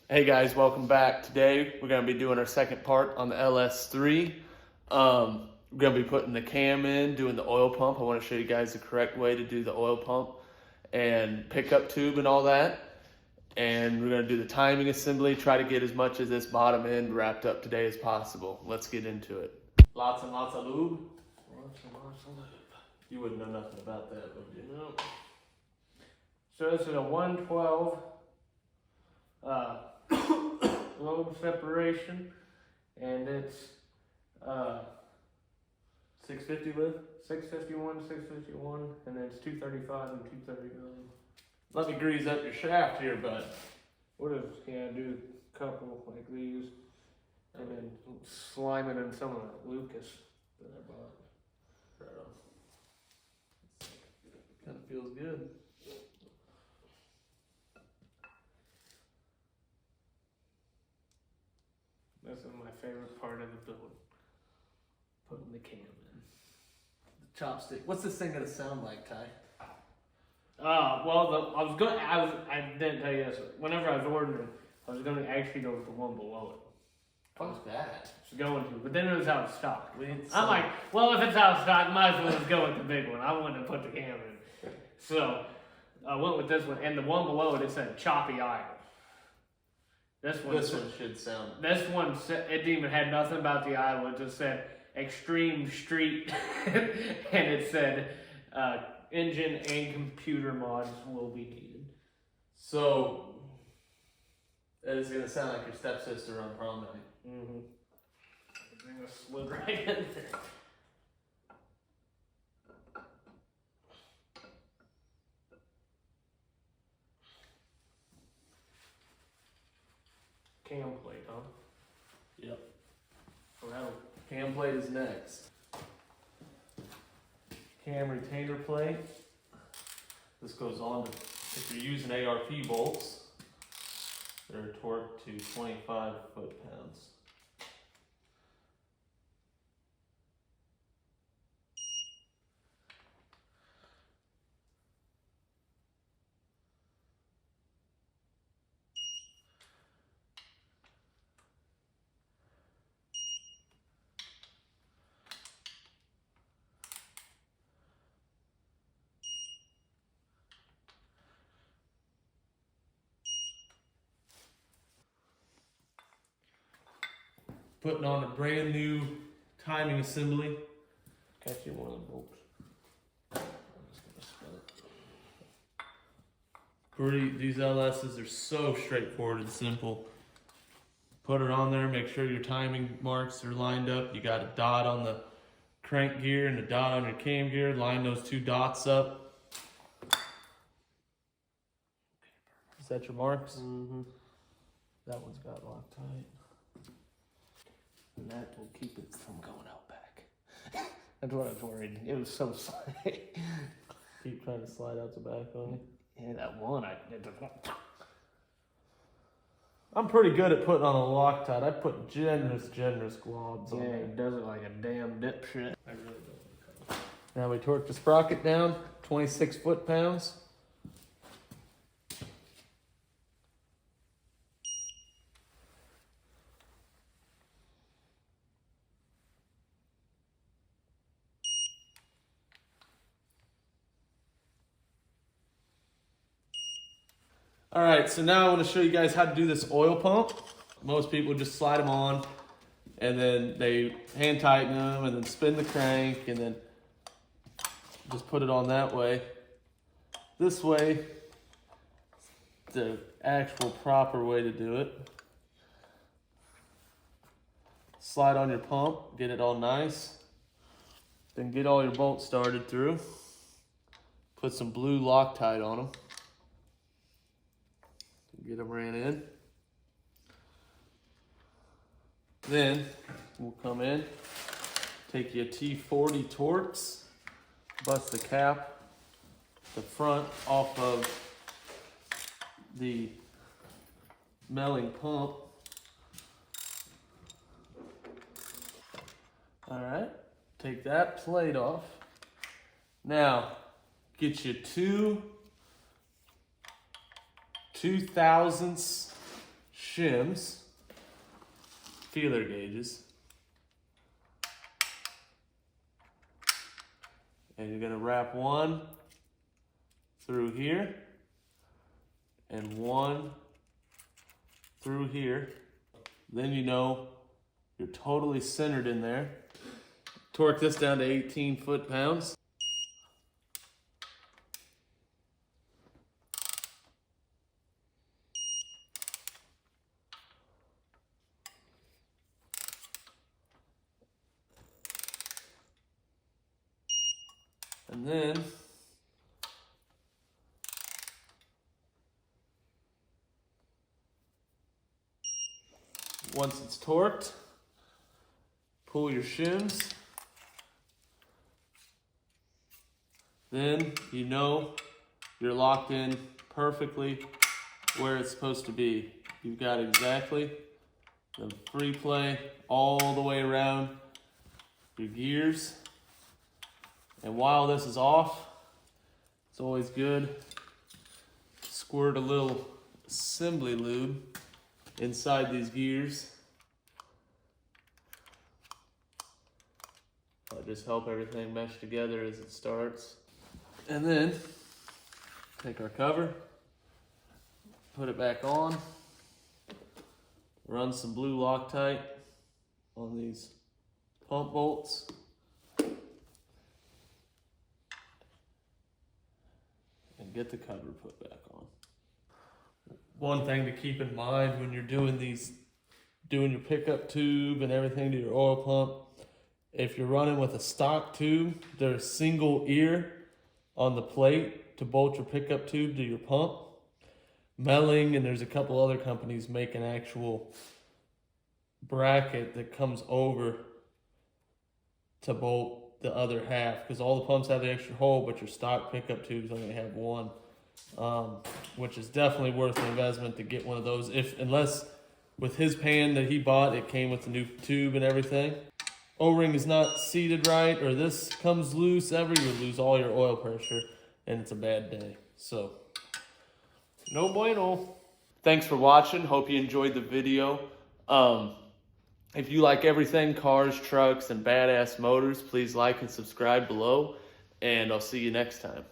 Hey guys, welcome back. Today we're going to be doing our second part on the Ls3. We're going to be putting the cam in, doing the oil pump. I want to show you guys the correct way to do the oil pump and pickup tube and all that. And we're going to do the timing assembly, try to get as much of this bottom end wrapped up today as possible. Let's get into it. Lots and lots of lube. Lots and lots of lube. You wouldn't know nothing about that, would you? No. So this is a 112 lobe separation, and it's 650 width? 651, 651, and then it's 235 and 239. Let me grease up your shaft here, bud. What if, yeah, do a couple like these, and then slime it in some of that Lucas that I bought. Right on. Kind of feels good. This is my favorite part of the build. Putting the cam in. The chopstick. What's this thing gonna sound like, Ty? Well, I didn't tell you this. Whenever I was ordering, I was going to actually go with the one below it. What's that? I was going to, but then it was out of stock. We need I'm some- like, well, if it's out of stock, might as well just go with the big one. I wanted to put the cam in. So, I went with this one, and the one below it, it said choppy aisle. This one should sound. This one, it didn't even had nothing about the aisle. It just said extreme street, and it said engine and computer mods will be needed. So, it's gonna sound like your stepsister on prom night. Mm-hmm. Everything was slid right in there. Cam plate, huh? Yep. Well, Cam plate is next. Cam retainer plate. This goes on to, if you're using ARP bolts, they're torqued to 25 foot-pounds. Putting on a brand new timing assembly. catch you one of the bolts. I'm just gonna spin it. These LSs are so straightforward and simple. Put it on there, make sure your timing marks are lined up. You got a dot on the crank gear and a dot on your cam gear. Line those two dots up. Is that your marks? Mm-hmm. That one's got Loctite. And that will keep it from going out back. That's what I was worried. It was so slimy. Keep trying to slide out the back on you. Yeah, that one, I'm pretty good at putting on a Loctite. I put generous globs on yeah, there. it does it like a damn dipshit. I really don't. Now we torque the sprocket down, 26 foot-pounds. All right, so now I want to show you guys how to do this oil pump. Most people just slide them on, and then they hand tighten them, and then spin the crank, and then just put it on that way. This way, the actual proper way to do it. Slide on your pump, get it all nice. Then get all your bolts started through. Put some blue Loctite on them. Get them ran in. Then we'll come in, take your T40 Torx, bust the cap, the front off of the milling pump. All right, take that plate off. Now, get you two 2/1000 shims, feeler gauges. And you're gonna wrap one through here and one through here. Then you know you're totally centered in there. Torque this down to 18 foot-pounds. And then once it's torqued, pull your shims. Then you know you're locked in perfectly where it's supposed to be. You've got exactly the free play all the way around your gears. And while this is off, it's always good to squirt a little assembly lube inside these gears. That'll just help everything mesh together as it starts. And then take our cover, put it back on, run some blue Loctite on these pump bolts. And get the cover put back on. One thing to keep in mind when you're doing your pickup tube and everything to your oil pump, if you're running with a stock tube, there's a single ear on the plate to bolt your pickup tube to your pump. Melling, and there's a couple other companies make an actual bracket that comes over to bolt the other half, because all the pumps have the extra hole, but your stock pickup tubes only have one, which is definitely worth the investment to get one of those. Unless with his pan that he bought, it came with the new tube and everything. O-ring is not seated right, or this comes loose ever, you would lose all your oil pressure, and it's a bad day. So, no bueno. Thanks for watching. Hope you enjoyed the video. If you like everything cars, trucks, and badass motors, please like and subscribe below, and I'll see you next time.